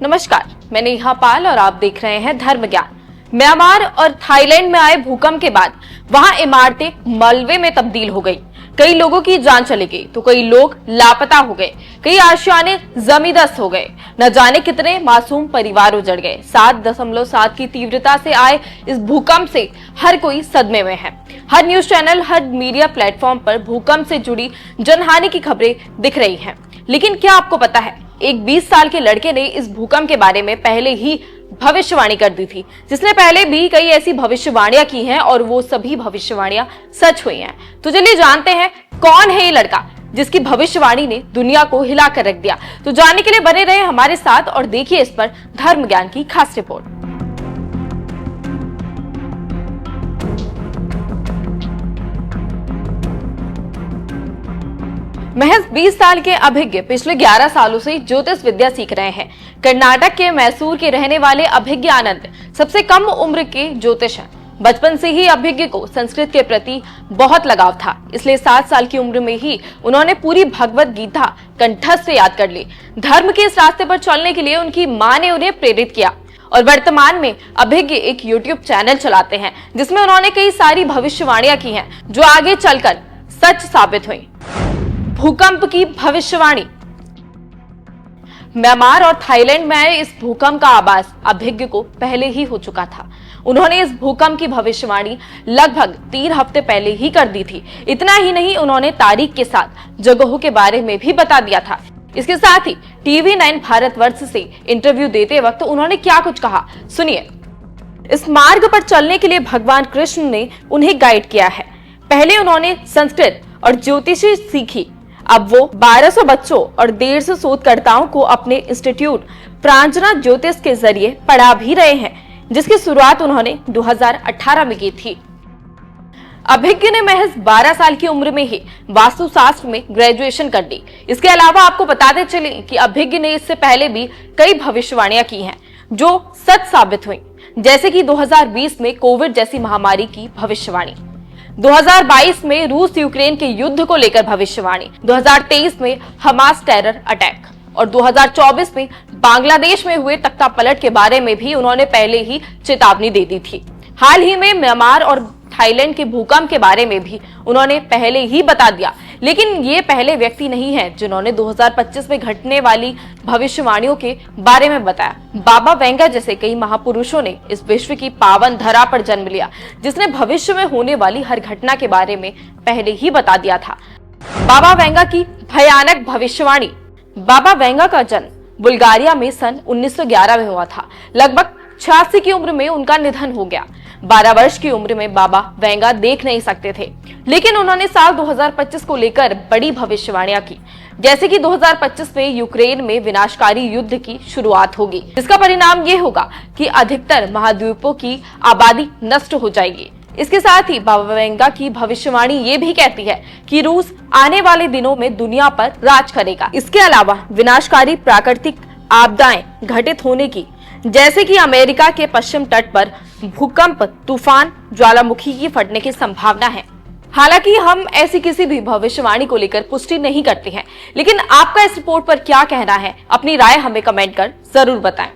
नमस्कार, मैं नेहा पाल और आप देख रहे हैं धर्म ज्ञान। म्यांमार और थाईलैंड में आए भूकंप के बाद वहां इमारतें मलबे में तब्दील हो गई। कई लोगों की जान चली गई तो कई लोग लापता हो गए, कई आशियाने जमींदस्त हो गए। न जाने कितने मासूम परिवार उजड़ गए। 7.7 की तीव्रता से आए इस भूकंप से हर कोई सदमे में है। हर न्यूज चैनल, हर मीडिया प्लेटफॉर्म पर भूकंप से जुड़ी जनहानि की खबरें दिख रही हैं। लेकिन क्या आपको पता है, एक 20 साल के लड़के ने इस भूकंप के बारे में पहले ही भविष्यवाणी कर दी थी, जिसने पहले भी कई ऐसी भविष्यवाणियां की हैं और वो सभी भविष्यवाणियां सच हुई हैं। तो चलिए जानते हैं कौन है ये लड़का जिसकी भविष्यवाणी ने दुनिया को हिला कर रख दिया। तो जानने के लिए बने रहे हमारे साथ और देखिए इस पर धर्म ज्ञान की खास रिपोर्ट। महज 20 साल के अभिज्ञ पिछले 11 सालों से ज्योतिष विद्या सीख रहे हैं। कर्नाटक के मैसूर के रहने वाले अभिज्ञ आनंद सबसे कम उम्र के ज्योतिष हैं। बचपन से ही अभिज्ञ को संस्कृत के प्रति बहुत लगाव था, इसलिए 7 साल की उम्र में ही उन्होंने पूरी भगवत गीता कंठस्थ याद कर ली। धर्म के इस रास्ते पर चलने के लिए उनकी मां ने उन्हें प्रेरित किया और वर्तमान में अभिज्ञ एक यूट्यूब चैनल चलाते हैं, जिसमें उन्होंने कई सारी भविष्यवाणियां की हैं जो आगे चलकर सच साबित हुई। भूकंप की भविष्यवाणी। म्यांमार और थाईलैंड में आए इस भूकंप का आभास अभिज्ञ को पहले ही हो चुका था। उन्होंने इस भूकंप की भविष्यवाणी लगभग 3 हफ्ते पहले ही कर दी थी। इतना ही नहीं, उन्होंने तारीख के साथ जगहों के बारे में भी बता दिया था। इसके साथ ही TV9 भारतवर्ष से इंटरव्यू देते वक्त उन्होंने क्या कुछ कहा, सुनिए। इस मार्ग पर चलने के लिए भगवान कृष्ण ने उन्हें गाइड किया है। पहले उन्होंने संस्कृत और ज्योतिषी सीखी। अब वो 1200 बच्चों और 150 शोधकर्ताओं को अपने इंस्टीट्यूट प्रांजना ज्योतिष के जरिए पढ़ा भी रहे हैं, जिसकी शुरुआत उन्होंने 2018 में की थी। अभिज्ञ ने महज 12 साल की उम्र में ही वास्तुशास्त्र में ग्रेजुएशन कर ली। इसके अलावा आपको बताते चले कि अभिज्ञ ने इससे पहले भी कई भविष्यवाणियां की हैं जो सच साबित हुई, जैसे कि 2020 में कोविड जैसी महामारी की भविष्यवाणी, 2022 में रूस यूक्रेन के युद्ध को लेकर भविष्यवाणी, 2023 में हमास टेरर अटैक और 2024 में बांग्लादेश में हुए तख्ता पलट के बारे में भी उन्होंने पहले ही चेतावनी दे दी थी। हाल ही में म्यांमार और थाईलैंड के भूकंप के बारे में भी उन्होंने पहले ही बता दिया। लेकिन ये पहले व्यक्ति नहीं है जिन्होंने 2025 में घटने वाली भविष्यवाणियों के बारे में बताया। बाबा वेंगा जैसे कई महापुरुषों ने इस विश्व की पावन धरा पर जन्म लिया, जिसने भविष्य में होने वाली हर घटना के बारे में पहले ही बता दिया था। बाबा वेंगा की भयानक भविष्यवाणी। बाबा वेंगा का जन्म बुल्गारिया में सन 1911 में हुआ था। लगभग 86 की उम्र में उनका निधन हो गया। 12 वर्ष की उम्र में बाबा वेंगा देख नहीं सकते थे, लेकिन उन्होंने साल 2025 को लेकर बड़ी भविष्यवाणियां की, जैसे कि 2025 में यूक्रेन में विनाशकारी युद्ध की शुरुआत होगी, जिसका परिणाम ये होगा कि अधिकतर महाद्वीपों की आबादी नष्ट हो जाएगी। इसके साथ ही बाबा वेंगा की भविष्यवाणी ये भी कहती है कि रूस आने वाले दिनों में दुनिया पर राज करेगा। इसके अलावा विनाशकारी प्राकृतिक आपदाएं घटित होने की, जैसे कि अमेरिका के पश्चिम तट पर भूकंप, तूफान, ज्वालामुखी की फटने की संभावना है। हालांकि हम ऐसी किसी भी भविष्यवाणी को लेकर पुष्टि नहीं करते हैं, लेकिन आपका इस रिपोर्ट पर क्या कहना है, अपनी राय हमें कमेंट कर जरूर बताएं।